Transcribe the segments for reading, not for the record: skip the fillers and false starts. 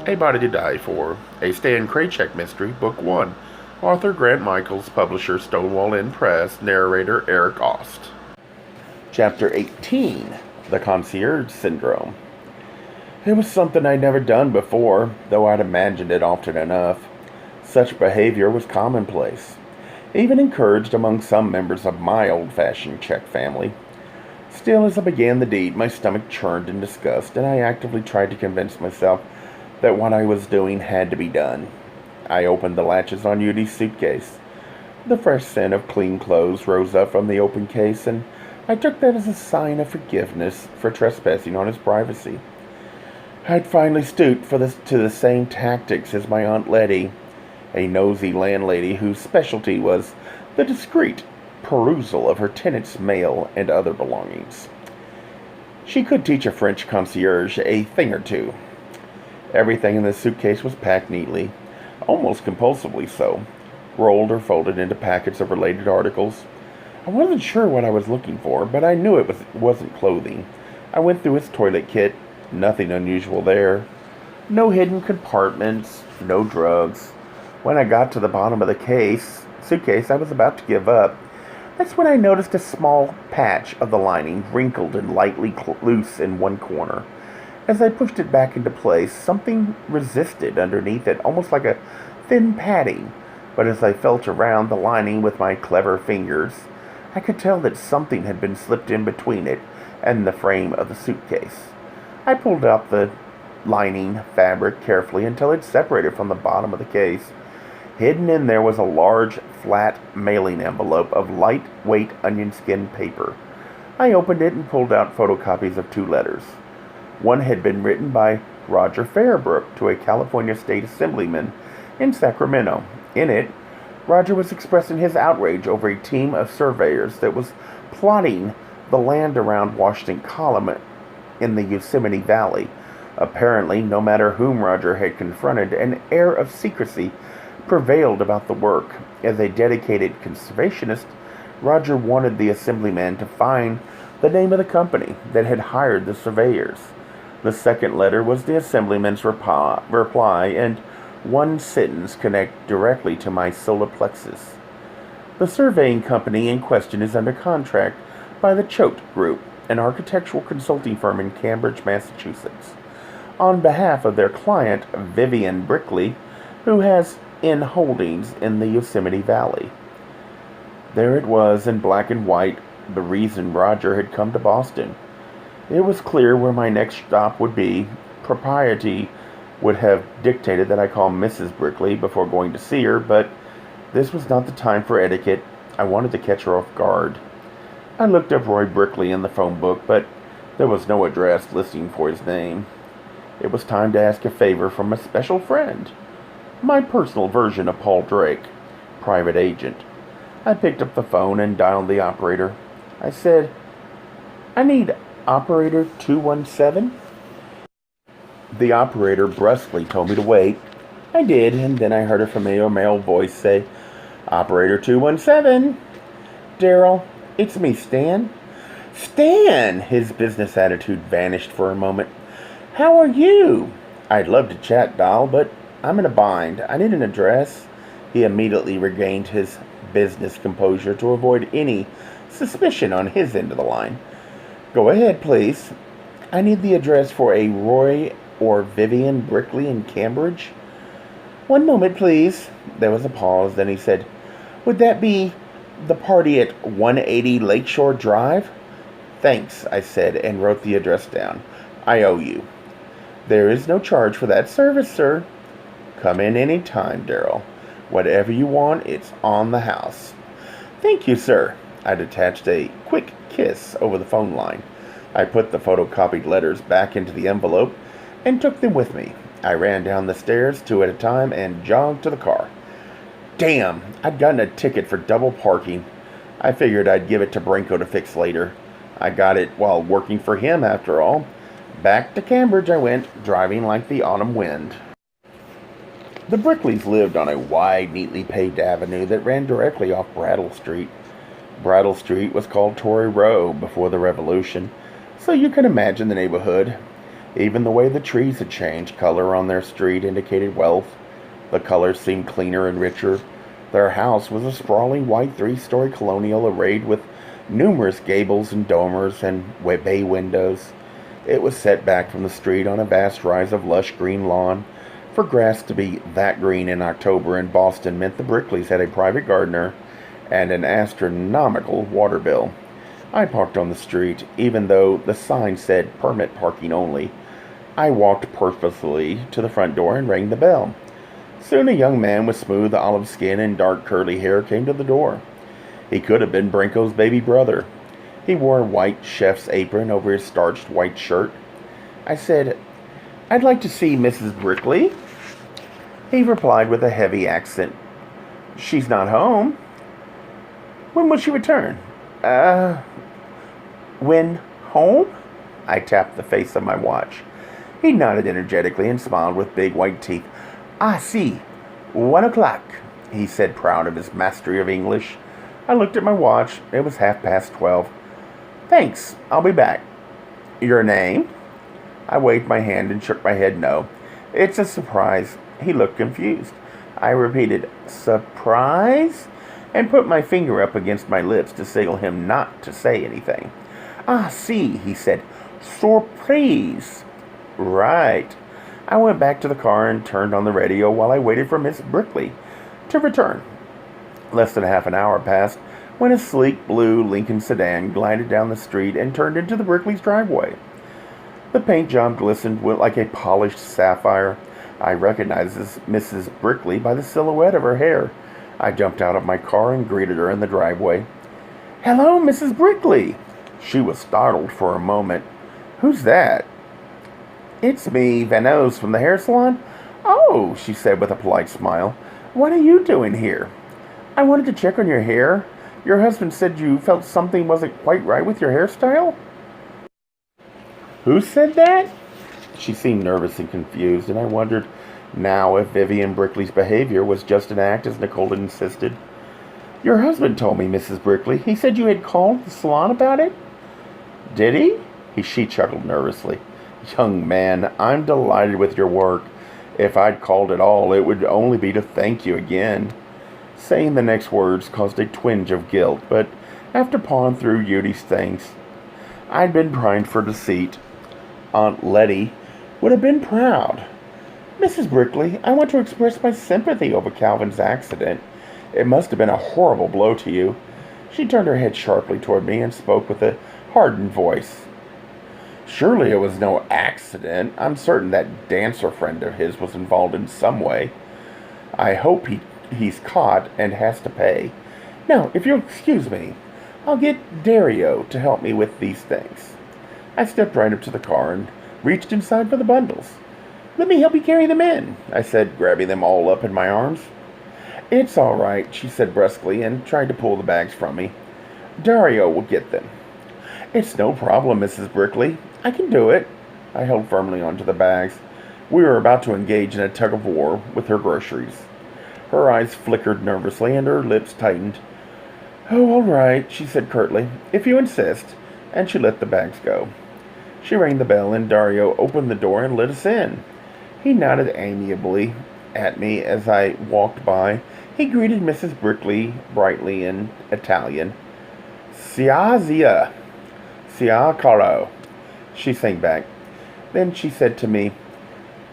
A Body to Die For, a Stan Kraychik mystery, Book 1. Author Grant Michaels, publisher Stonewall Inn Press, narrator Eric Ost. Chapter 18, The Concierge Syndrome. It was something I'd never done before, though I'd imagined it often enough. Such behavior was commonplace, even encouraged among some members of my old-fashioned Czech family. Still, as I began the deed, my stomach churned in disgust, and I actively tried to convince myself that what I was doing had to be done. I opened the latches on Yudi's suitcase. The fresh scent of clean clothes rose up from the open case, and I took that as a sign of forgiveness for trespassing on his privacy. I'd finally stooped to the same tactics as my Aunt Letty, a nosy landlady whose specialty was the discreet perusal of her tenants' mail and other belongings. She could teach a French concierge a thing or two. Everything in the suitcase was packed neatly, almost compulsively so, rolled or folded into packets of related articles. I wasn't sure what I was looking for, but I knew it wasn't clothing. I went through its toilet kit. Nothing unusual there. No hidden compartments, no drugs. When I got to the bottom of the suitcase, I was about to give up. That's when I noticed a small patch of the lining wrinkled and lightly loose in one corner. As I pushed it back into place, something resisted underneath it, almost like a thin padding. But as I felt around the lining with my clever fingers, I could tell that something had been slipped in between it and the frame of the suitcase. I pulled out the lining fabric carefully until it separated from the bottom of the case. Hidden in there was a large, flat mailing envelope of lightweight onion skin paper. I opened it and pulled out photocopies of 2 letters. One had been written by Roger Fairbrook to a California state assemblyman in Sacramento. In it, Roger was expressing his outrage over a team of surveyors that was plotting the land around Washington Column in the Yosemite Valley. Apparently, no matter whom Roger had confronted, an air of secrecy prevailed about the work. As a dedicated conservationist, Roger wanted the assemblyman to find the name of the company that had hired the surveyors. The second letter was the assemblyman's reply, and one sentence connected directly to my solar plexus. The surveying company in question is under contract by the Choate Group, an architectural consulting firm in Cambridge, Massachusetts, on behalf of their client, Vivian Brickley, who has holdings in the Yosemite Valley. There it was in black and white, the reason Roger had come to Boston. It was clear where my next stop would be. Propriety would have dictated that I call Mrs. Brickley before going to see her, but this was not the time for etiquette. I wanted to catch her off guard. I looked up Roy Brickley in the phone book, but there was no address listing for his name. It was time to ask a favor from a special friend. My personal version of Paul Drake, private agent. I picked up the phone and dialed the operator. I said, "I need operator 217. The operator brusquely told me to wait. I did, and then I heard a familiar male voice say, "Operator 217. Daryl, it's me, Stan." "Stan!" His business attitude vanished for a moment. "How are you?" "I'd love to chat, doll, but I'm in a bind. I need an address." He immediately regained his business composure to avoid any suspicion on his end of the line. "Go ahead, please." "I need the address for a Roy or Vivian Brickley in Cambridge." "One moment, please." There was a pause, then he said, "Would that be the party at 180 Lakeshore Drive?" "Thanks," I said, and wrote the address down. "I owe you." "There is no charge for that service, sir." "Come in any time, Daryl. Whatever you want, it's on the house." "Thank you, sir." I detached a quick kiss over the phone line. I put the photocopied letters back into the envelope and took them with me. I ran down the stairs 2 at a time and jogged to the car. Damn, I'd gotten a ticket for double parking. I figured I'd give it to Branco to fix later. I got it while working for him, after all. Back to Cambridge I went, driving like the autumn wind. The Brickleys lived on a wide, neatly paved avenue that ran directly off Brattle Street. Brattle Street was called Tory Row before the Revolution, so you can imagine the neighborhood. Even the way the trees had changed color on their street indicated wealth. The colors seemed cleaner and richer. Their house was a sprawling white three-story colonial arrayed with numerous gables and dormers and bay windows. It was set back from the street on a vast rise of lush green lawn. For grass to be that green in October in Boston meant the Brickleys had a private gardener and an astronomical water bill. I parked on the street, even though the sign said permit parking only. I walked purposefully to the front door and rang the bell. Soon a young man with smooth olive skin and dark curly hair came to the door. He could have been Branco's baby brother. He wore a white chef's apron over his starched white shirt. I said, "I'd like to see Mrs. Brickley." He replied with a heavy accent, "She's not home." "When will she return?" When home?" I tapped the face of my watch. He nodded energetically and smiled with big white teeth. "Ah, see. 1 o'clock," he said, proud of his mastery of English. I looked at my watch. It was 12:30. "Thanks. I'll be back." "Your name?" I waved my hand and shook my head no. "It's a surprise." He looked confused. I repeated, "Surprise?" and put my finger up against my lips to signal him not to say anything. "Ah, see," he said. "Surprise." "Right." I went back to the car and turned on the radio while I waited for Miss Brickley to return. Less than half an hour passed when a sleek blue Lincoln sedan glided down the street and turned into the Brickleys' driveway. The paint job glistened like a polished sapphire. I recognized Mrs. Brickley by the silhouette of her hair. I jumped out of my car and greeted her in the driveway. "Hello, Mrs. Brickley." She was startled for a moment. "Who's that?" "It's me, Vanos, from the hair salon." "Oh," she said with a polite smile. "What are you doing here?" "I wanted to check on your hair. Your husband said you felt something wasn't quite right with your hairstyle." "Who said that?" She seemed nervous and confused, and I wondered now if Vivian Brickley's behavior was just an act, as Nicole had insisted. "Your husband told me, Mrs. Brickley. He said you had called the salon about it." "Did he?" She chuckled nervously. "Young man, I'm delighted with your work. If I'd called at all, it would only be to thank you again." Saying the next words caused a twinge of guilt, but after pawing through Judy's things, I'd been primed for deceit. Aunt Letty would have been proud. "Mrs. Brickley, I want to express my sympathy over Calvin's accident. It must have been a horrible blow to you." She turned her head sharply toward me and spoke with a hardened voice. "Surely it was no accident. I'm certain that dancer friend of his was involved in some way. I hope he's caught and has to pay. Now, if you'll excuse me, I'll get Dario to help me with these things." I stepped right up to the car and reached inside for the bundles. "Let me help you carry them in," I said, grabbing them all up in my arms. "It's all right," she said brusquely and tried to pull the bags from me. "Dario will get them." "It's no problem, Mrs. Brickley. I can do it." I held firmly onto the bags. We were about to engage in a tug-of-war with her groceries. Her eyes flickered nervously and her lips tightened. "Oh, all right," she said curtly, "if you insist," and she let the bags go. She rang the bell and Dario opened the door and let us in. He nodded amiably at me as I walked by. He greeted Mrs. Brickley brightly in Italian. "Sia zia, sia caro," she sang back. Then she said to me,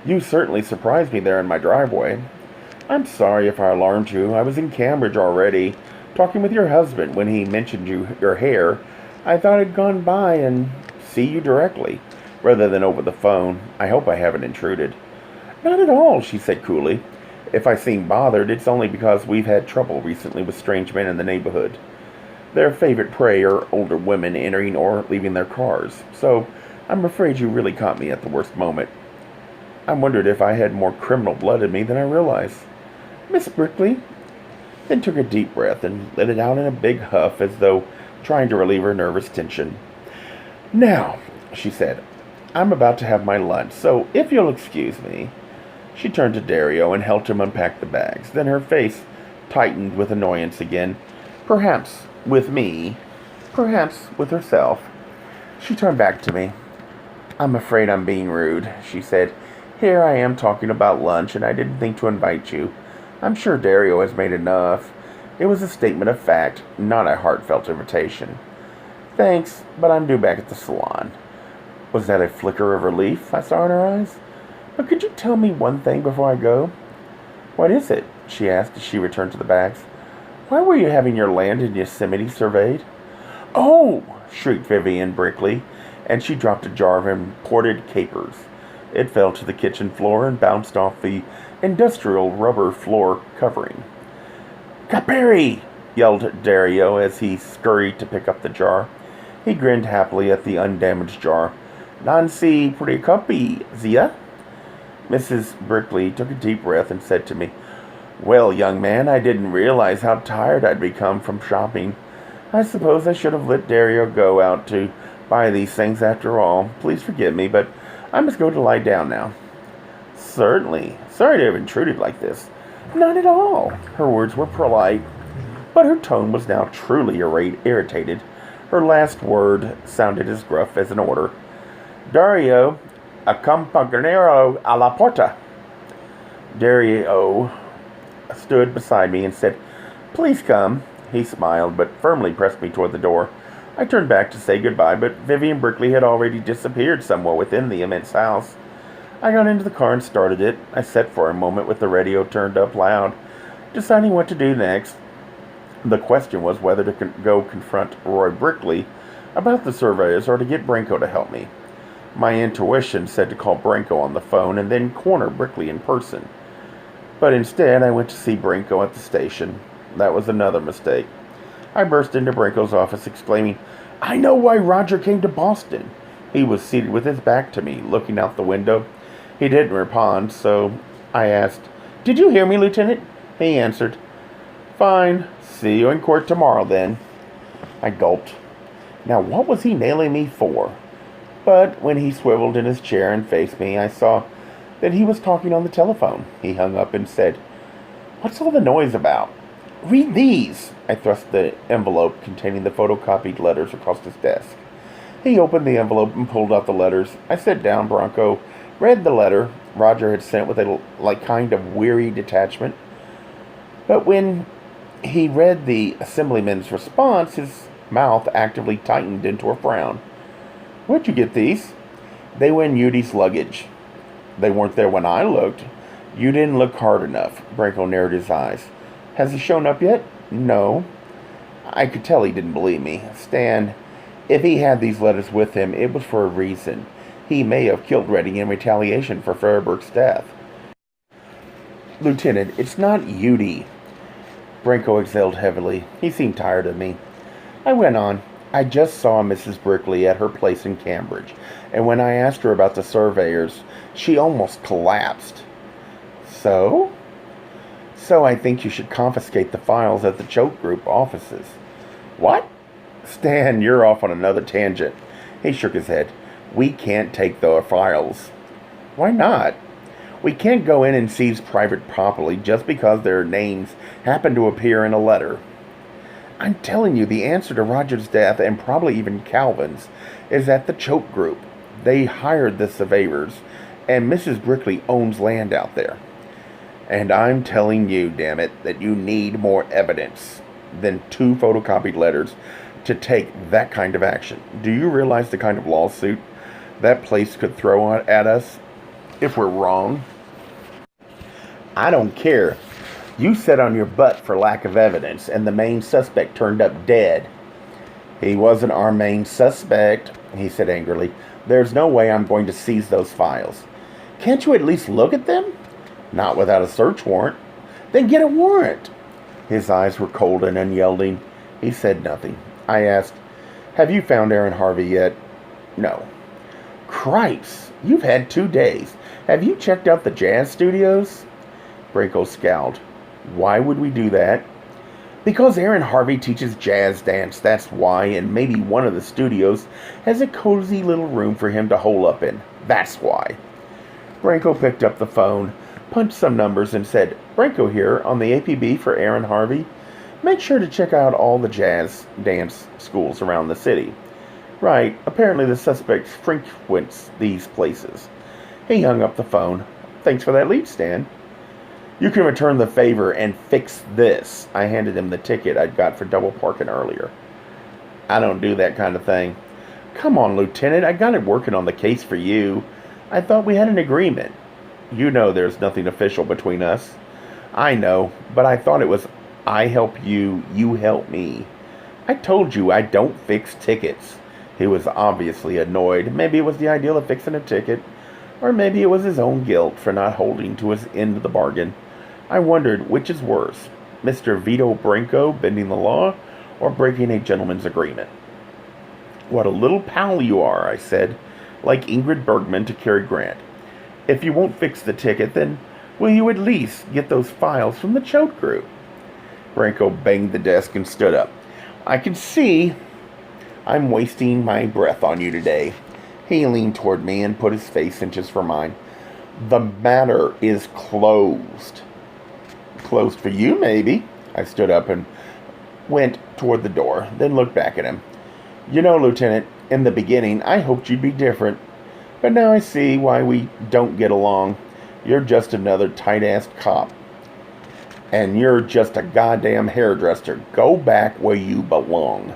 "You certainly surprised me there in my driveway. I'm sorry if I alarmed you. I was in Cambridge already, talking with your husband when he mentioned your hair. I thought I'd gone by and see you directly, rather than over the phone. I hope I haven't intruded." "Not at all," she said coolly. "If I seem bothered, it's only because we've had trouble recently with strange men in the neighborhood. Their favorite prey are older women entering or leaving their cars, so I'm afraid you really caught me at the worst moment. I wondered if I had more criminal blood in me than I realized." "Miss Brickley," then took a deep breath and let it out in a big huff as though trying to relieve her nervous tension. "Now," she said, "I'm about to have my lunch, so if you'll excuse me." She turned to Dario and helped him unpack the bags. Then her face tightened with annoyance again. Perhaps with me, perhaps with herself. She turned back to me. I'm afraid I'm being rude, she said. Here I am talking about lunch, and I didn't think to invite you. I'm sure Dario has made enough. It was a statement of fact, not a heartfelt invitation. Thanks, but I'm due back at the salon. Was that a flicker of relief I saw in her eyes? But could you tell me one thing before I go? What is it? She asked as she returned to the bags. Why were you having your land in Yosemite surveyed? Oh! Shrieked Vivian Brickley, and she dropped a jar of imported capers. It fell to the kitchen floor and bounced off the industrial rubber floor covering. Caperi! Yelled Dario as he scurried to pick up the jar. He grinned happily at the undamaged jar. Non si preoccupi, zia? Mrs. Brickley took a deep breath and said to me, Well, young man, I didn't realize how tired I'd become from shopping. I suppose I should have let Dario go out to buy these things after all. Please forgive me, but I must go to lie down now. Certainly. Sorry to have intruded like this. Not at all. Her words were polite, but her tone was now truly irritated. Her last word sounded as gruff as an order. Dario, accompagnero alla porta. Dario stood beside me and said, Please come. He smiled, but firmly pressed me toward the door. I turned back to say goodbye, but Vivian Brickley had already disappeared somewhere within the immense house. I got into the car and started it. I sat for a moment with the radio turned up loud, deciding what to do next. The question was whether to go confront Roy Brickley about the surveys or to get Branco to help me. My intuition said to call Branco on the phone and then corner Brickley in person. But instead, I went to see Branco at the station. That was another mistake. I burst into Branco's office exclaiming, I know why Roger came to Boston. He was seated with his back to me, looking out the window. He didn't respond, so I asked, Did you hear me, Lieutenant? He answered, Fine. See you in court tomorrow, then. I gulped. Now, what was he nailing me for? But when he swiveled in his chair and faced me, I saw that he was talking on the telephone. He hung up and said, What's all the noise about? Read these. I thrust the envelope containing the photocopied letters across his desk. He opened the envelope and pulled out the letters. I sat down. Branco read the letter Roger had sent with a kind of weary detachment. But when he read the assemblyman's response, his mouth actively tightened into a frown. Where'd you get these? They were in Udi's luggage. They weren't there when I looked. You didn't look hard enough. Branco narrowed his eyes. Has he shown up yet? No. I could tell he didn't believe me. Stan, if he had these letters with him, it was for a reason. He may have killed Redding in retaliation for Fairberg's death. Lieutenant, it's not Udi. Branco exhaled heavily. He seemed tired of me. I went on. I just saw Mrs. Brickley at her place in Cambridge, and when I asked her about the surveyors, she almost collapsed. So? So I think you should confiscate the files at the Choke Group offices. What? Stan, you're off on another tangent. He shook his head. We can't take the files. Why not? We can't go in and seize private property just because their names happen to appear in a letter. I'm telling you, the answer to Roger's death, and probably even Calvin's, is at the Choke Group. They hired the surveyors, and Mrs. Brickley owns land out there. And I'm telling you, damn it, that you need more evidence than 2 photocopied letters to take that kind of action. Do you realize the kind of lawsuit that place could throw at us if we're wrong? I don't care. You sat on your butt for lack of evidence, and the main suspect turned up dead. He wasn't our main suspect, he said angrily. There's no way I'm going to seize those files. Can't you at least look at them? Not without a search warrant. Then get a warrant. His eyes were cold and unyielding. He said nothing. I asked, Have you found Aaron Harvey yet? No. Christ, you've had 2 days. Have you checked out the jazz studios? Branco scowled. Why would we do that? Because Aaron Harvey teaches jazz dance, that's why, and maybe one of the studios has a cozy little room for him to hole up in. That's why. Branco picked up the phone, punched some numbers, and said, Branco here on the APB for Aaron Harvey. Make sure to check out all the jazz dance schools around the city. Right, apparently the suspect frequents these places. He hung up the phone. Thanks for that lead, Stan. You can return the favor and fix this. I handed him the ticket I'd got for double parking earlier. I don't do that kind of thing. Come on, Lieutenant, I got it working on the case for you. I thought we had an agreement. You know there's nothing official between us. I know, but I thought it was I help you, you help me. I told you I don't fix tickets. He was obviously annoyed. Maybe it was the ideal of fixing a ticket, or maybe it was his own guilt for not holding to his end of the bargain. I wondered which is worse, Mr. Vito Branco bending the law, or breaking a gentleman's agreement. What a little pal you are, I said, like Ingrid Bergman to Cary Grant. If you won't fix the ticket, then will you at least get those files from the Choate group? Branco banged the desk and stood up. I can see I'm wasting my breath on you today. He leaned toward me and put his face inches from mine. The matter is closed. Closed for you, maybe. I stood up and went toward the door, then looked back at him. You know, Lieutenant, in the beginning, I hoped you'd be different. But now I see why we don't get along. You're just another tight-assed cop. And you're just a goddamn hairdresser. Go back where you belong.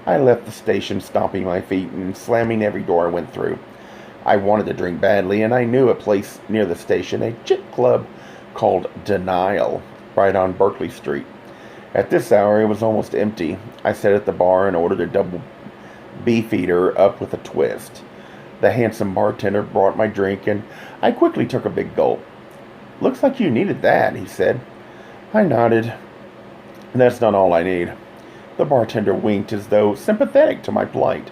I left the station, stomping my feet and slamming every door I went through. I wanted to drink badly, and I knew a place near the station, a chick club called Denial, right on Berkeley Street. At this hour, it was almost empty. I sat at the bar and ordered a double beefeater up with a twist. The handsome bartender brought my drink, and I quickly took a big gulp. Looks like you needed that, he said. I nodded. That's not all I need. The bartender winked as though sympathetic to my plight.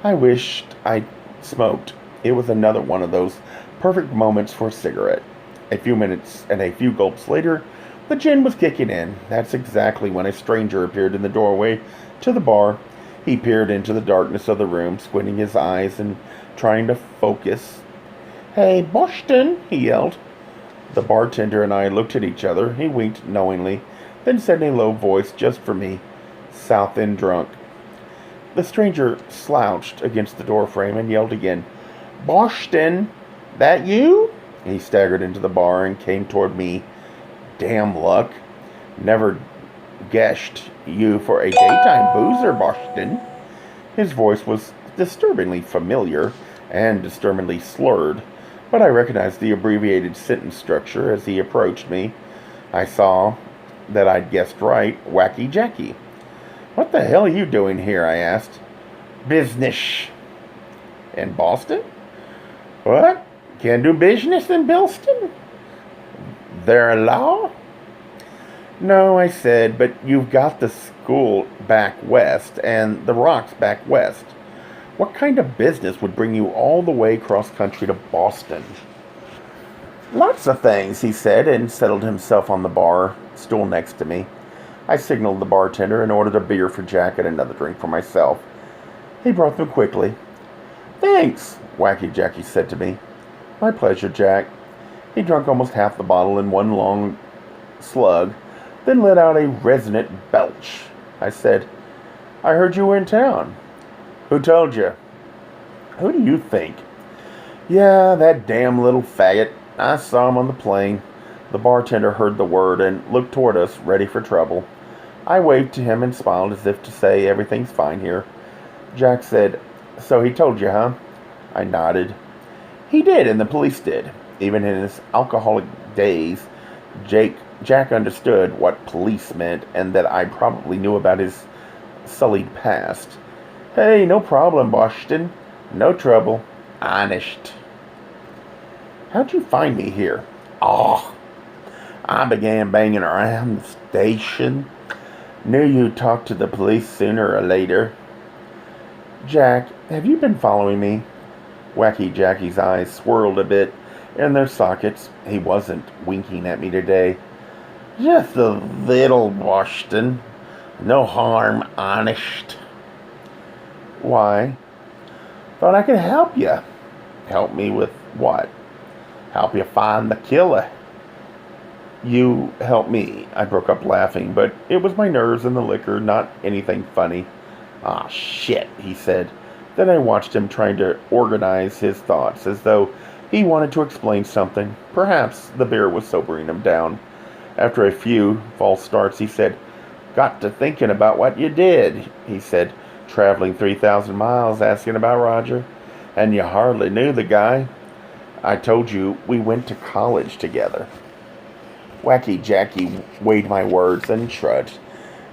I wished I'd smoked. It was another one of those perfect moments for a cigarette. A few minutes and a few gulps later, the gin was kicking in. That's exactly when a stranger appeared in the doorway to the bar. He peered into the darkness of the room, squinting his eyes and trying to focus. Hey, Boston, he yelled. The bartender and I looked at each other. He winked knowingly, then said in a low voice, just for me, South End drunk. The stranger slouched against the doorframe and yelled again, Boston, that you? He staggered into the bar and came toward me. Damn luck. Never guessed you for a daytime boozer, Boston. His voice was disturbingly familiar and disturbingly slurred, but I recognized the abbreviated sentence structure as he approached me. I saw that I'd guessed right, Wacky Jackie. What the hell are you doing here? I asked. Business. In Boston? What? Can't do business in Boston? Their law? No, I said, but you've got the school back west and the rocks back west. What kind of business would bring you all the way cross country to Boston? Lots of things, he said, and settled himself on the bar stool next to me. I signaled the bartender and ordered a beer for Jack and another drink for myself. He brought them quickly. Thanks, Wacky Jackie said to me. My pleasure, Jack. He drank almost half the bottle in one long slug, then let out a resonant belch. I said, I heard you were in town. Who told you? Who do you think? Yeah, that damn little faggot. I saw him on the plane. The bartender heard the word and looked toward us, ready for trouble. I waved to him and smiled as if to say everything's fine here. Jack said, So he told you, huh? I nodded. He did, and the police did. Even in his alcoholic days, Jack understood what police meant and that I probably knew about his sullied past. Hey, no problem, Boston. No trouble. Honest. How'd you find me here? Oh, I began banging around the station. Knew you'd talk to the police sooner or later. Jack, have you been following me? Wacky Jackie's eyes swirled a bit in their sockets. He wasn't winking at me today. Just a little, Boston. No harm, honest. Why? Thought I could help you. Help me with what? Help you find the killer. You help me. I broke up laughing, but it was my nerves and the liquor, not anything funny. Ah, shit, he said. Then I watched him trying to organize his thoughts as though he wanted to explain something. Perhaps the beer was sobering him down. After a few false starts, he said, "Got to thinking about what you did," he said, "traveling 3,000 miles asking about Roger. And you hardly knew the guy. I told you we went to college together." Wacky Jackie weighed my words and shrugged.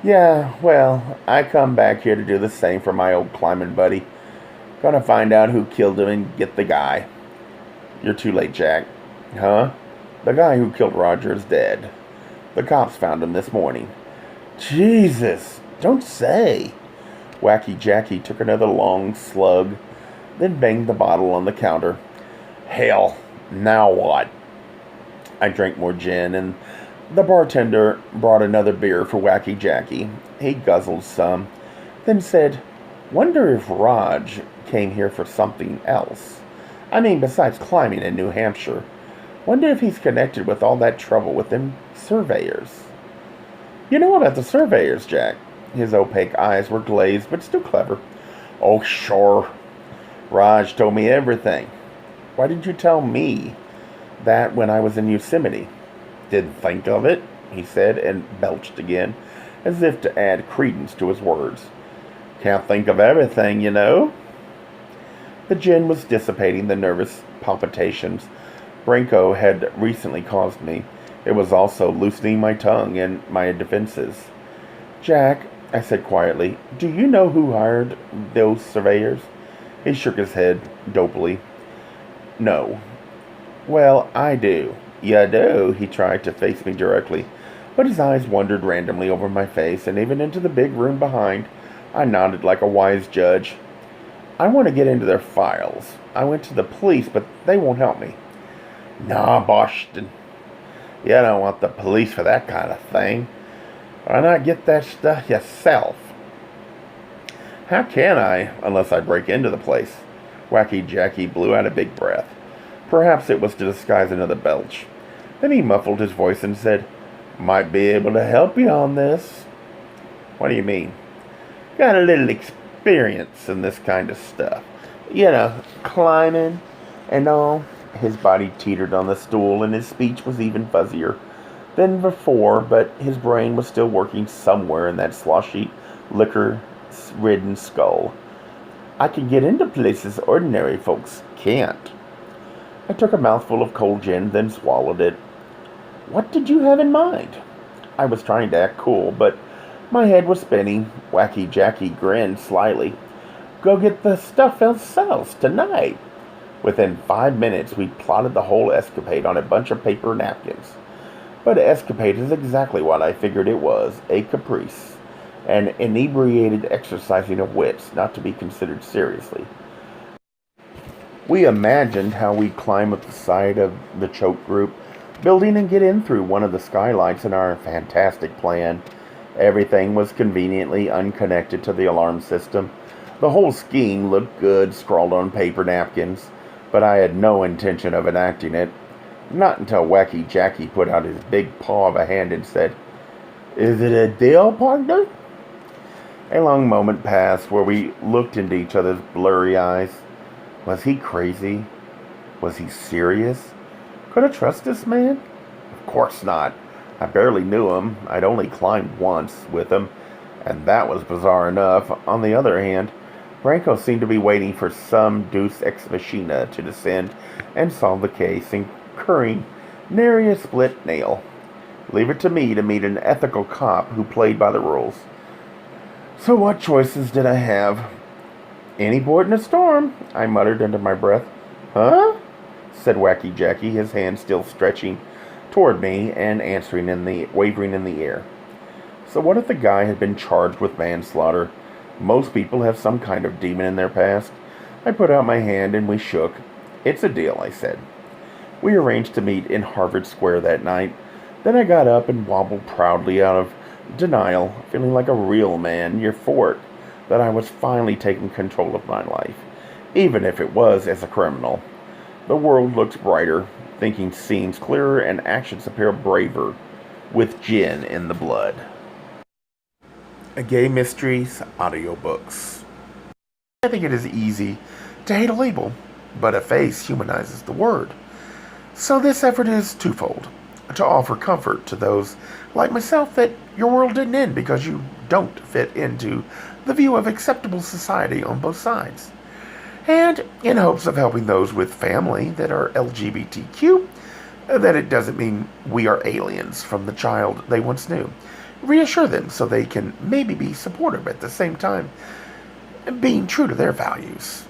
"Yeah, well, I come back here to do the same for my old climbing buddy. Gonna find out who killed him and get the guy." "You're too late, Jack." "Huh?" "The guy who killed Roger is dead. The cops found him this morning." "Jesus, don't say." Wacky Jackie took another long slug, then banged the bottle on the counter. "Hell, now what?" I drank more gin, and the bartender brought another beer for Wacky Jackie. He guzzled some, then said, "Wonder if Raj came here for something else. I mean, besides climbing in New Hampshire. Wonder if he's connected with all that trouble with them surveyors." "You know about the surveyors, Jack?" His opaque eyes were glazed, but still clever. "Oh, sure. Raj told me everything." "Why didn't you tell me that when I was in Yosemite?" "Didn't think of it," he said, and belched again, as if to add credence to his words. "Can't think of everything, you know." The gin was dissipating the nervous palpitations Branco had recently caused me. It was also loosening my tongue and my defenses. "Jack," I said quietly, "do you know who hired those surveyors?" He shook his head dopily. "No." "Well, I do." "You do?" He tried to face me directly, but his eyes wandered randomly over my face and even into the big room behind. I nodded like a wise judge. "I want to get into their files. I went to the police, but they won't help me." "Nah, Boston. You don't want the police for that kind of thing. Why not get that stuff yourself?" "How can I, unless I break into the place?" Wacky Jackie blew out a big breath. Perhaps it was to disguise another belch. Then he muffled his voice and said, "Might be able to help you on this." "What do you mean?" "Got a little experience in this kind of stuff. You know, climbing and all." His body teetered on the stool, and his speech was even fuzzier than before, but his brain was still working somewhere in that sloshy, liquor-ridden skull. "I can get into places ordinary folks can't." I took a mouthful of cold gin, then swallowed it. "What did you have in mind?" I was trying to act cool, but my head was spinning. Wacky Jackie grinned slyly. "Go get the stuff ourselves tonight." Within 5 minutes, we'd plotted the whole escapade on a bunch of paper napkins. But escapade is exactly what I figured it was, a caprice, an inebriated exercising of wits, not to be considered seriously. We imagined how we'd climb up the side of the choke group building and get in through one of the skylights in our fantastic plan. Everything was conveniently unconnected to the alarm system. The whole scheme looked good, scrawled on paper napkins, but I had no intention of enacting it. Not until Wacky Jackie put out his big paw of a hand and said, "Is it a deal, partner?" A long moment passed where we looked into each other's blurry eyes. Was he crazy? Was he serious? Could I trust this man? Of course not. I barely knew him. I'd only climbed once with him, and that was bizarre enough. On the other hand, Branco seemed to be waiting for some deus ex machina to descend and solve the case, incurring nary a split nail. Leave it to me to meet an ethical cop who played by the rules. So what choices did I have? "Any port in a storm," I muttered under my breath. "Huh?" said Wacky Jackie, his hand still stretching toward me and wavering in the air. So what if the guy had been charged with manslaughter? Most people have some kind of demon in their past. I put out my hand and we shook. "It's a deal," I said. We arranged to meet in Harvard Square that night. Then I got up and wobbled proudly out of denial, feeling like a real man, euphoric that I was finally taking control of my life, even if it was as a criminal. The world looks brighter, thinking seems clearer, and actions appear braver with gin in the blood. A Gay Mysteries audiobooks. I think it is easy to hate a label, but a face humanizes the word. So this effort is twofold: to offer comfort to those like myself that your world didn't end because you don't fit into the view of acceptable society on both sides, and in hopes of helping those with family that are LGBTQ, that it doesn't mean we are aliens from the child they once knew. Reassure them so they can maybe be supportive at the same time, being true to their values.